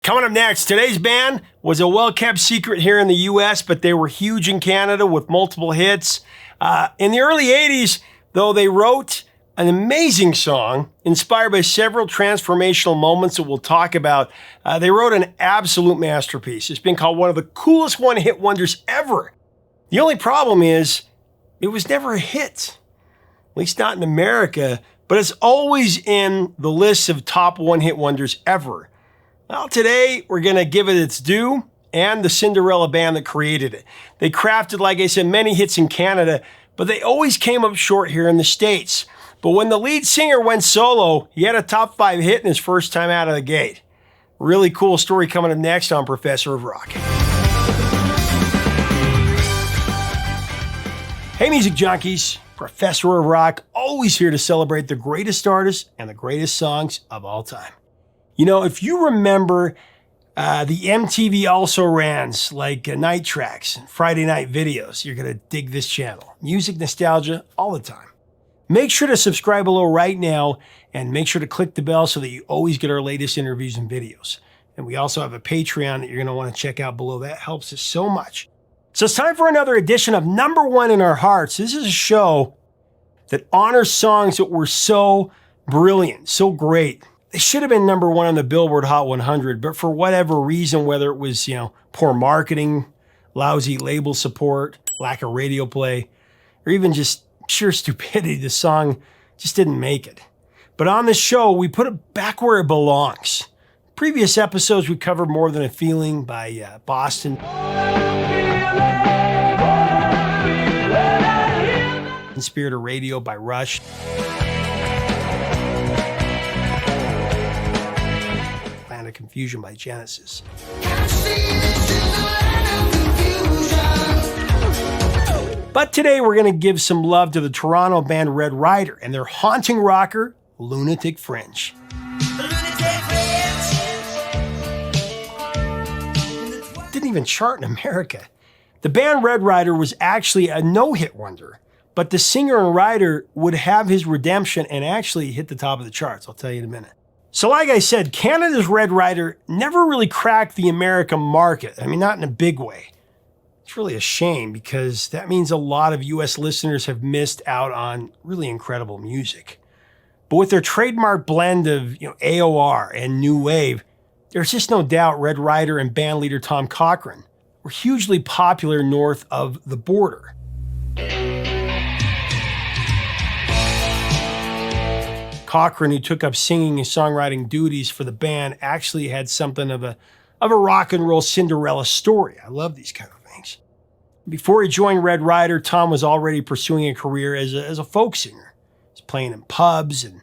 Coming up next, today's band was a well-kept secret here in the U.S., but they were huge in Canada with multiple hits. In the early 80s, though, they wrote an amazing song inspired by several transformational moments that we'll talk about. They wrote an absolute masterpiece. It's been called one of the coolest one-hit wonders ever. The only problem is it was never a hit, at least not in America, but it's always in the list of top one-hit wonders ever. Well, today we're going to give it its due and the Cinderella band that created it. They crafted, like I said, many hits in Canada, but they always came up short here in the States. But when the lead singer went solo, he had a top 5 hit in his first time out of the gate. Really cool story coming up next on Professor of Rock. Hey, music junkies. Professor of Rock, always here to celebrate the greatest artists and the greatest songs of all time. You know, if you remember the MTV also-rans like Night Tracks and Friday Night Videos, you're going to dig this channel. Music nostalgia all the time. Make sure to subscribe below right now and make sure to click the bell so that you always get our latest interviews and videos. And we also have a Patreon that you're going to want to check out below. That helps us so much. So it's time for another edition of Number One in Our Hearts. This is a show that honors songs that were so brilliant, so great. They should have been number one on the Billboard Hot 100, but for whatever reason, whether it was, poor marketing, lousy label support, lack of radio play, or even just sheer stupidity, the song just didn't make it. But on this show, we put it back where it belongs. Previous episodes, we covered More Than a Feeling by Boston. In Spirit of Radio by Rush. Confusion by Genesis. But today we're going to give some love to the Toronto band Red Rider and their haunting rocker, Lunatic Fringe. Didn't even chart in America. The band Red Rider was actually a no-hit wonder, but the singer and writer would have his redemption and actually hit the top of the charts. I'll tell you in a minute. So like I said, Canada's Red Rider never really cracked the American market. I mean, not in a big way. It's really a shame because that means a lot of US listeners have missed out on really incredible music. But with their trademark blend of AOR and new wave, there's just no doubt Red Rider and band leader Tom Cochrane were hugely popular north of the border. Cochran, who took up singing and songwriting duties for the band, actually had something of a rock and roll Cinderella story. I love these kind of things. Before he joined Red Rider, Tom was already pursuing a career as a folk singer. He's playing in pubs and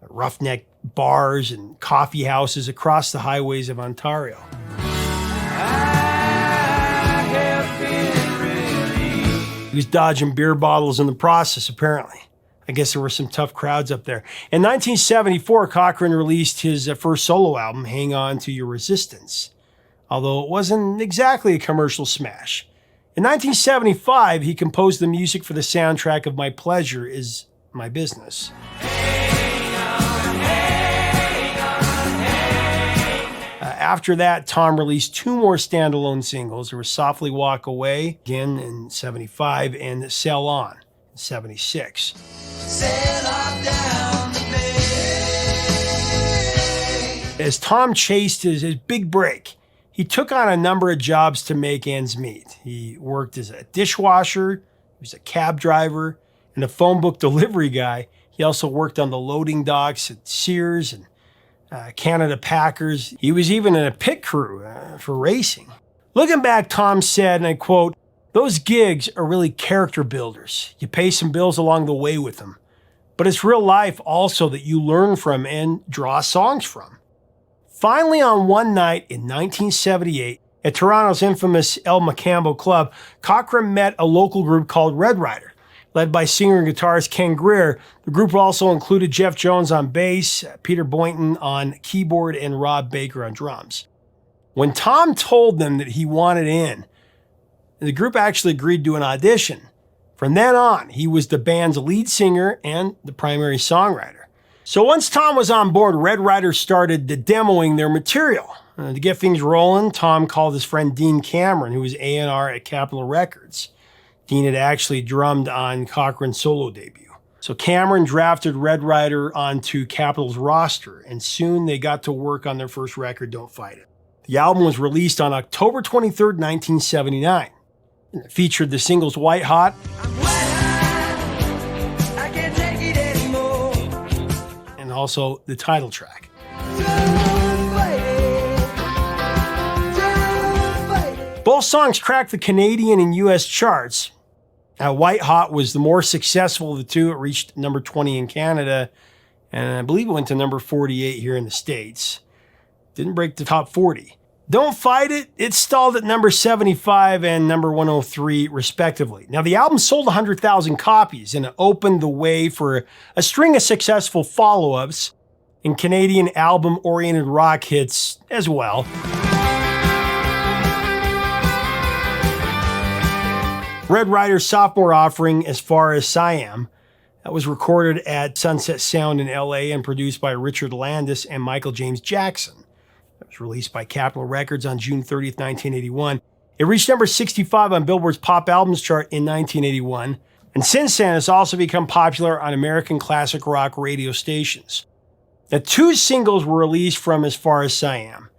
roughneck bars and coffee houses across the highways of Ontario. He was dodging beer bottles in the process, apparently. I guess there were some tough crowds up there. In 1974, Cochran released his first solo album, Hang On to Your Resistance, although it wasn't exactly a commercial smash. In 1975, he composed the music for the soundtrack of My Pleasure Is My Business. After that, Tom released 2 more standalone singles. There was Softly Walk Away, again in 75, and Sail On in 76. As Tom chased his big break, he took on a number of jobs to make ends meet. He worked as a dishwasher, he was a cab driver, and a phone book delivery guy. He also worked on the loading docks at Sears and Canada Packers. He was even in a pit crew for racing. Looking back, Tom said, and I quote, "Those gigs are really character builders. You pay some bills along the way with them. But it's real life also that you learn from and draw songs from." Finally, on one night in 1978, at Toronto's infamous El Macambo Club, Cochran met a local group called Red Rider. Led by singer and guitarist Ken Greer, the group also included Jeff Jones on bass, Peter Boynton on keyboard, and Rob Baker on drums. When Tom told them that he wanted in, the group actually agreed to an audition. From then on, he was the band's lead singer and the primary songwriter. So once Tom was on board, Red Rider started demoing their material. To get things rolling, Tom called his friend Dean Cameron, who was A&R at Capitol Records. Dean had actually drummed on Cochran's solo debut. So Cameron drafted Red Rider onto Capitol's roster, and soon they got to work on their first record, Don't Fight It. The album was released on October 23rd, 1979. And it featured the singles White Hot and also the title track. Both songs cracked the Canadian and U.S. charts. White Hot was the more successful of the two. It reached number 20 in Canada, and I believe it went to number 48 here in the States. Didn't break the top 40. Don't Fight It, it stalled at number 75 and number 103, respectively. Now, the album sold 100,000 copies, and it opened the way for a string of successful follow-ups and Canadian album-oriented rock hits as well. Red Rider's sophomore offering, As Far as Siam, that was recorded at Sunset Sound in LA and produced by Richard Landis and Michael James Jackson. It was released by Capitol Records on June 30th, 1981. It reached number 65 on Billboard's Pop Albums chart in 1981, and since then has also become popular on American classic rock radio stations. Now, two singles were released from As Far as Siam.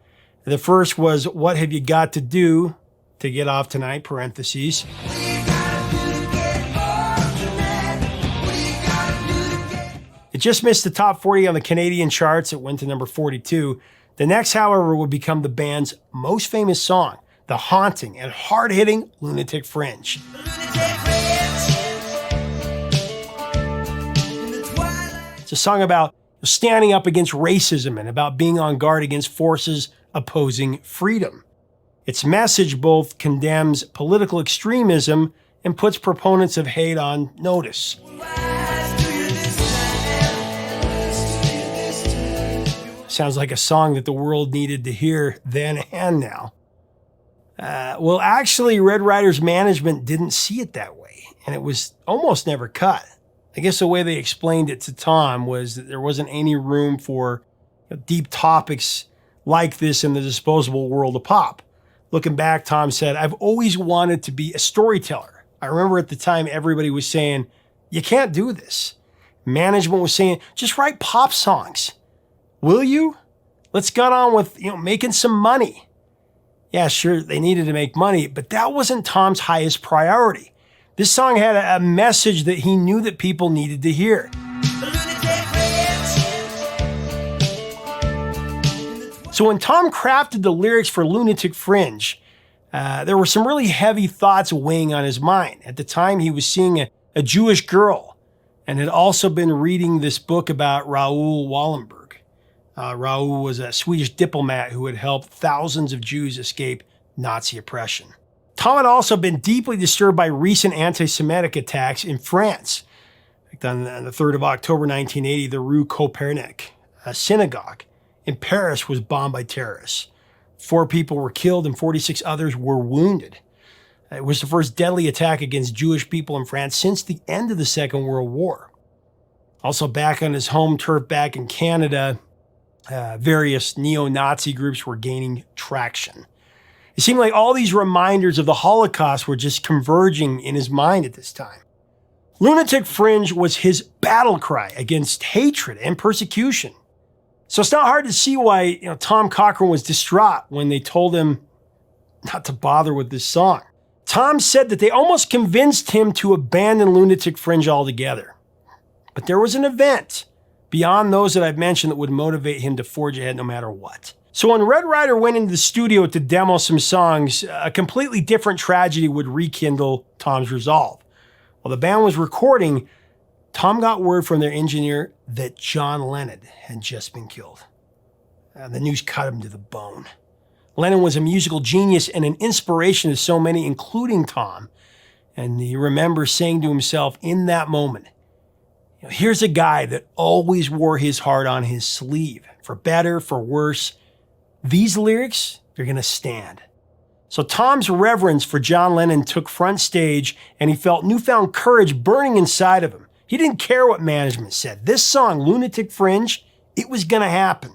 The first was What Have You Got to Do to Get Off Tonight, parentheses. It just missed the top 40 on the Canadian charts. It went to number 42. The next, however, would become the band's most famous song, the haunting and hard-hitting Lunatic Fringe. It's a song about standing up against racism and about being on guard against forces opposing freedom. Its message both condemns political extremism and puts proponents of hate on notice. Sounds like a song that the world needed to hear then and now. Well, actually, Red Rider's management didn't see it that way, and it was almost never cut. I guess the way they explained it to Tom was that there wasn't any room for deep topics like this in the disposable world of pop. Looking back, Tom said, I've always wanted to be a storyteller. I remember at the time everybody was saying, you can't do this. Management was saying, just write pop songs. Will you? Let's get on with, making some money. Yeah, sure, they needed to make money, but that wasn't Tom's highest priority. This song had a message that he knew that people needed to hear. So when Tom crafted the lyrics for Lunatic Fringe, there were some really heavy thoughts weighing on his mind. At the time, he was seeing a Jewish girl and had also been reading this book about Raoul Wallenberg. Raoul was a Swedish diplomat who had helped thousands of Jews escape Nazi oppression. Tom had also been deeply disturbed by recent anti-Semitic attacks in France. On the 3rd of October 1980, the Rue Copernic, a synagogue in Paris, was bombed by terrorists. 4 people were killed and 46 others were wounded. It was the first deadly attack against Jewish people in France since the end of the Second World War. Also back on his home turf back in Canada, various neo-Nazi groups were gaining traction. It seemed like all these reminders of the Holocaust were just converging in his mind at this time. Lunatic Fringe was his battle cry against hatred and persecution. So it's not hard to see why Tom Cochrane was distraught when they told him not to bother with this song. Tom said that they almost convinced him to abandon Lunatic Fringe altogether. But there was an event beyond those that I've mentioned that would motivate him to forge ahead no matter what. So when Red Rider went into the studio to demo some songs, a completely different tragedy would rekindle Tom's resolve. While the band was recording, Tom got word from their engineer that John Lennon had just been killed. The news cut him to the bone. Lennon was a musical genius and an inspiration to so many, including Tom. And he remembers saying to himself in that moment, here's a guy that always wore his heart on his sleeve. For better, for worse, these lyrics, they're going to stand. So Tom's reverence for John Lennon took front stage, and he felt newfound courage burning inside of him. He didn't care what management said. This song, Lunatic Fringe, it was going to happen.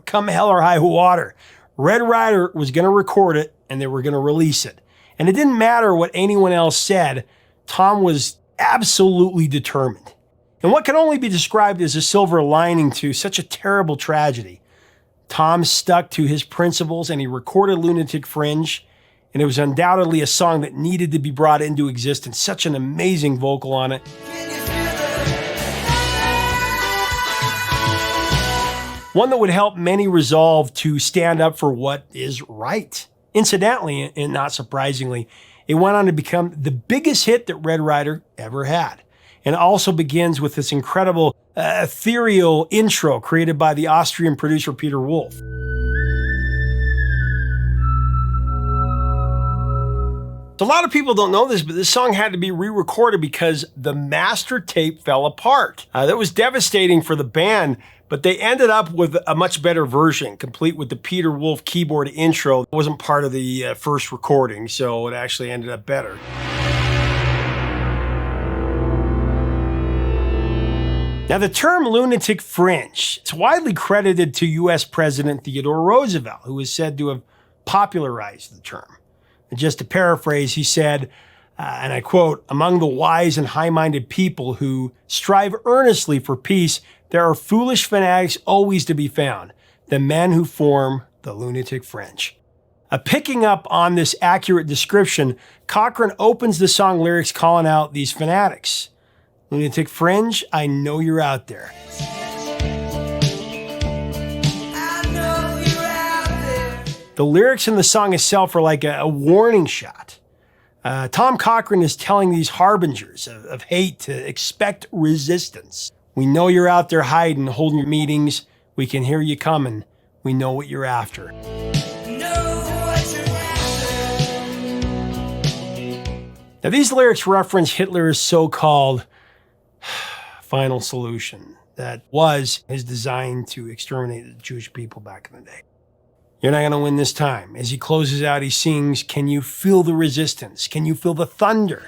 Come hell or high water. Red Rider was going to record it and they were going to release it. And it didn't matter what anyone else said. Tom was absolutely determined. And what can only be described as a silver lining to such a terrible tragedy. Tom stuck to his principles and he recorded Lunatic Fringe. And it was undoubtedly a song that needed to be brought into existence. Such an amazing vocal on it. One that would help many resolve to stand up for what is right. Incidentally, and not surprisingly, it went on to become the biggest hit that Red Rider ever had. And also begins with this incredible ethereal intro created by the Austrian producer Peter Wolf. A lot of people don't know this, but this song had to be re-recorded because the master tape fell apart. That was devastating for the band, but they ended up with a much better version, complete with the Peter Wolf keyboard intro. It wasn't part of the first recording, so it actually ended up better. Now, the term lunatic fringe, it's widely credited to U.S. President Theodore Roosevelt, who is said to have popularized the term. And just to paraphrase, he said, and I quote, "Among the wise and high-minded people who strive earnestly for peace, there are foolish fanatics always to be found, the men who form the lunatic fringe." Picking up on this accurate description, Cochran opens the song lyrics calling out these fanatics. Lunatic fringe, I know you're out there. The lyrics in the song itself are like a warning shot. Tom Cochrane is telling these harbingers of hate to expect resistance. We know you're out there hiding, holding your meetings. We can hear you coming. We know what you're after. Now, these lyrics reference Hitler's so-called final solution that was his design to exterminate the Jewish people back in the day. You're not going to win this time. As he closes out, he sings, "Can you feel the resistance? Can you feel the thunder?"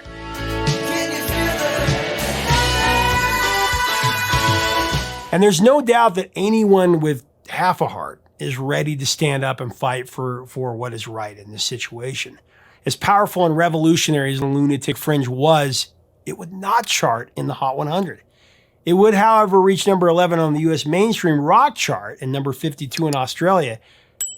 And there's no doubt that anyone with half a heart is ready to stand up and fight for what is right in this situation. As powerful and revolutionary as the Lunatic Fringe was, it would not chart in the Hot 100. It would, however, reach number 11 on the US mainstream rock chart and number 52 in Australia,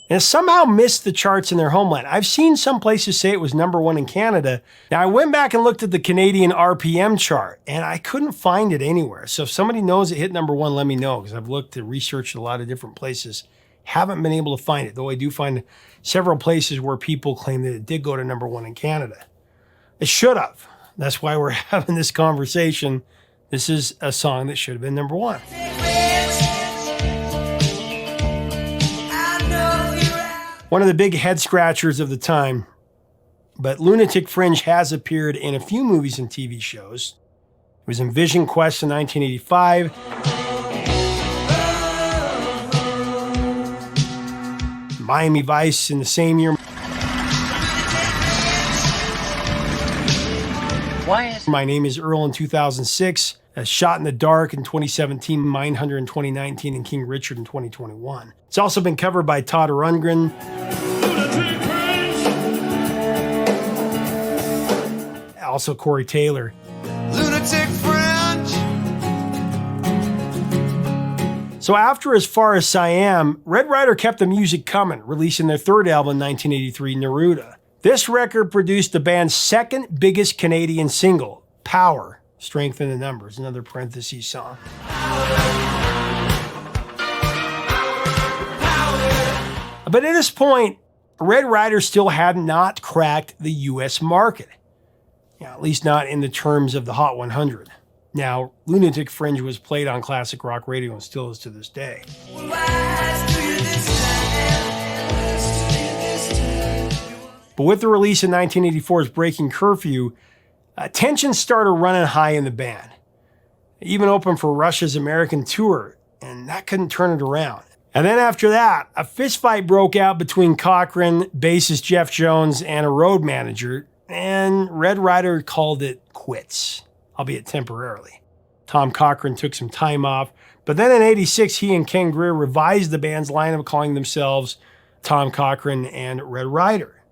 and it somehow missed the charts in their homeland. I've seen some places say it was number 1 in Canada. Now, I went back and looked at the Canadian RPM chart, and I couldn't find it anywhere. So if somebody knows it hit number 1, let me know, because I've looked and researched a lot of different places. Haven't been able to find it, though I do find several places where people claim that it did go to number 1 in Canada. It should have. That's why we're having this conversation. This is a song that should have been number 1. One of the big head scratchers of the time, but Lunatic Fringe has appeared in a few movies and TV shows. It was in Vision Quest in 1985. Miami Vice in the same year. My Name is Earl in 2006. Shot in the Dark in 2017, Mindhunter in 2019, and King Richard in 2021. It's also been covered by Todd Rundgren. Also Corey Taylor. Lunatic Fringe. So after As Far as Siam, Red Rider kept the music coming, releasing their third album in 1983, Neruda. This record produced the band's second biggest Canadian single, Power. Strength in the Numbers, another parentheses song. But at this point, Red Rider still had not cracked the US market. At least not in the terms of the Hot 100. Now, Lunatic Fringe was played on classic rock radio and still is to this day. But with the release in 1984's Breaking Curfew, tensions started running high in the band. They even opened for Rush's American tour, and that couldn't turn it around. And then after that, a fistfight broke out between Cochran, bassist Jeff Jones, and a road manager, and Red Rider called it quits, albeit temporarily. Tom Cochrane took some time off, but then in '86, he and Ken Greer revised the band's lineup, calling themselves Tom Cochrane and Red Ryder.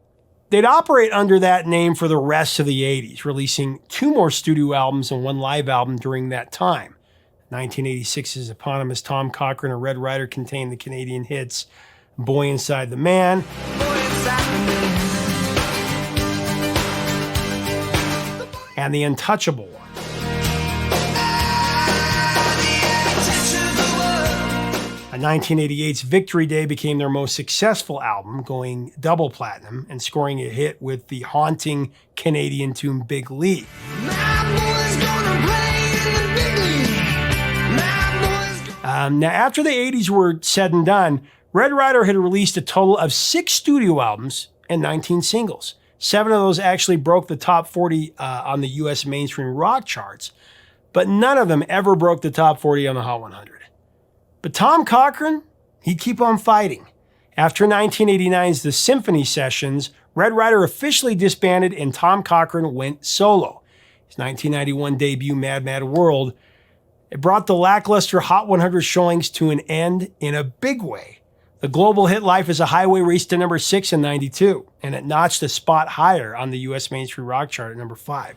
They'd operate under that name for the rest of the 80s, releasing 2 more studio albums and 1 live album during that time. 1986's eponymous Tom Cochrane and Red Ryder contained the Canadian hits Boy Inside the Man, and The Untouchable One. A 1988's Victory Day became their most successful album, going double platinum and scoring a hit with the haunting Canadian tune Big League. Now, after the 80s were said and done, Red Ryder had released a total of 6 studio albums and 19 singles. 7 of those actually broke the top 40 on the U.S. mainstream rock charts, but none of them ever broke the top 40 on the Hot 100. But Tom Cochrane, he'd keep on fighting. After 1989's The Symphony Sessions, Red Ryder officially disbanded and Tom Cochrane went solo. His 1991 debut, Mad Mad World, it brought the lackluster Hot 100 showings to an end in a big way. The global hit Life is a Highway reached to number 6 in 92, and it notched a spot higher on the U.S. mainstream rock chart at number 5.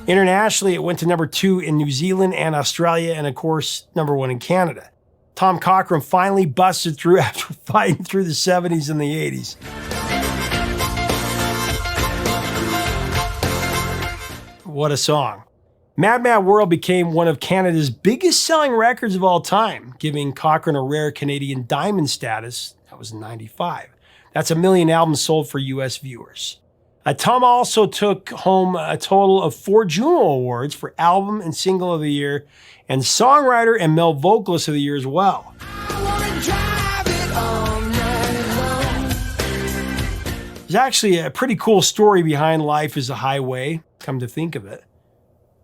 Internationally, it went to number 2 in New Zealand and Australia, and of course, number 1 in Canada. Tom Cochrane finally busted through after fighting through the 70s and the 80s. What a song. Mad Mad World became one of Canada's biggest selling records of all time, giving Cochrane a rare Canadian diamond status. That was in 95. That's 1 million albums sold for U.S. viewers. Tom also took home a total of 4 Juno Awards for Album and Single of the Year and Songwriter and Male Vocalist of the Year as well. There's actually a pretty cool story behind Life is a Highway, come to think of it.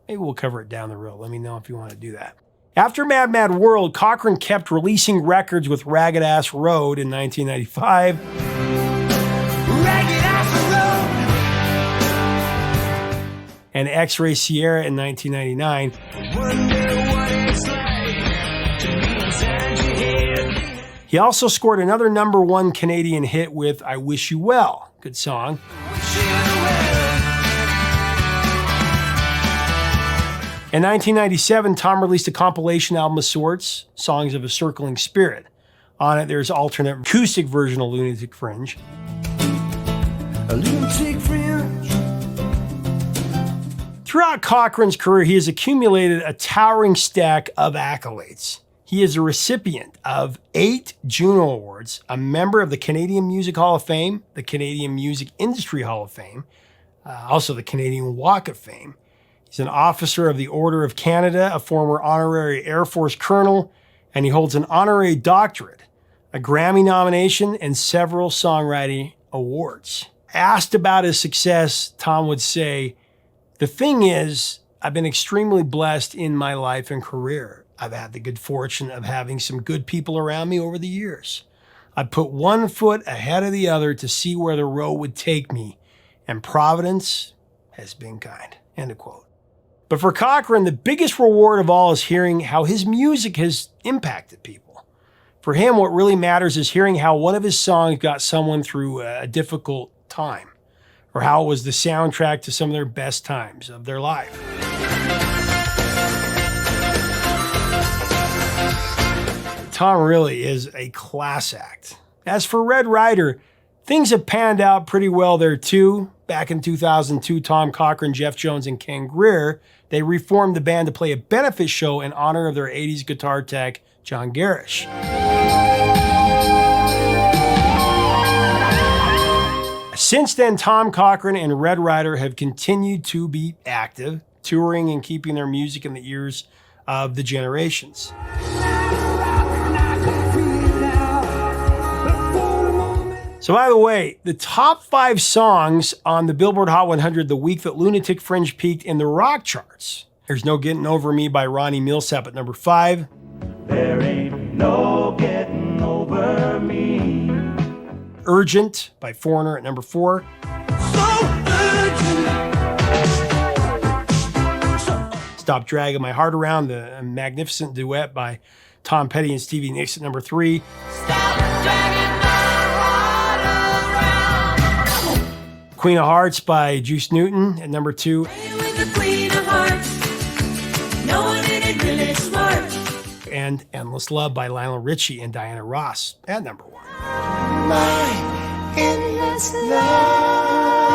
Maybe we'll cover it down the road. Let me know if you want to do that. After Mad Mad World, Cochrane kept releasing records with Ragged Ass Road in 1995. Ragged Ass Road! And X-Ray Sierra in 1999. He also scored another number 1 Canadian hit with I Wish You Well. Good song. In 1997, Tom released a compilation album of sorts, Songs of a Circling Spirit. On it, there's alternate acoustic version of Lunatic Fringe. A Lunatic Fringe. Throughout Cochrane's career, he has accumulated a towering stack of accolades. He is a recipient of 8 Juno Awards, a member of the Canadian Music Hall of Fame, the Canadian Music Industry Hall of Fame, also the Canadian Walk of Fame. He's an officer of the Order of Canada, a former honorary Air Force colonel, and he holds an honorary doctorate, a Grammy nomination, and several songwriting awards. Asked about his success, Tom would say, "The thing is, I've been extremely blessed in my life and career. I've had the good fortune of having some good people around me over the years. I put one foot ahead of the other to see where the road would take me, and Providence has been kind." End of quote. But for Cochran, the biggest reward of all is hearing how his music has impacted people. For him, what really matters is hearing how one of his songs got someone through a difficult time, or how it was the soundtrack to some of their best times of their life. Tom really is a class act. As for Red Ryder, things have panned out pretty well there too. Back in 2002, Tom Cochrane, Jeff Jones, and Ken Greer, they reformed the band to play a benefit show in honor of their 80s guitar tech, John Garish. Since then, Tom Cochrane and Red Ryder have continued to be active, touring and keeping their music in the ears of the generations. So by the way, the top 5 songs on the Billboard Hot 100 the week that Lunatic Fringe peaked in the rock charts. There's No Getting Over Me by Ronnie Milsap at number 5. There ain't no getting over me. Urgent by Foreigner at number 4. So Stop Dragging My Heart Around, the magnificent duet by Tom Petty and Stevie Nicks at number 3. Queen of Hearts by Juice Newton at number 2. And Endless Love by Lionel Richie and Diana Ross at number 1. My endless love.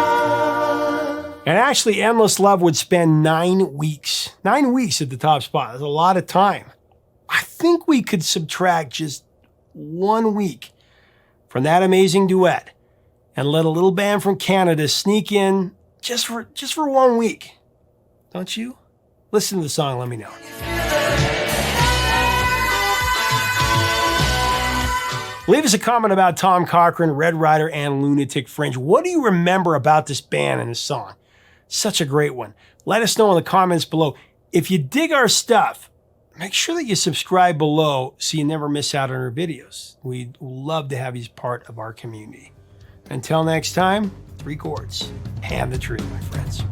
And actually, Endless Love would spend 9 weeks. 9 weeks at the top spot. That's a lot of time. I think we could subtract just 1 week from that amazing duet and let a little band from Canada sneak in just for 1 week. Don't you? Listen to the song, let me know. Leave us a comment about Tom Cochrane, Red Rider, and Lunatic Fringe. What do you remember about this band and this song? Such a great one. Let us know in the comments below. If you dig our stuff, make sure that you subscribe below so you never miss out on our videos. We'd love to have you as part of our community. Until next time, 3 chords and the truth, my friends.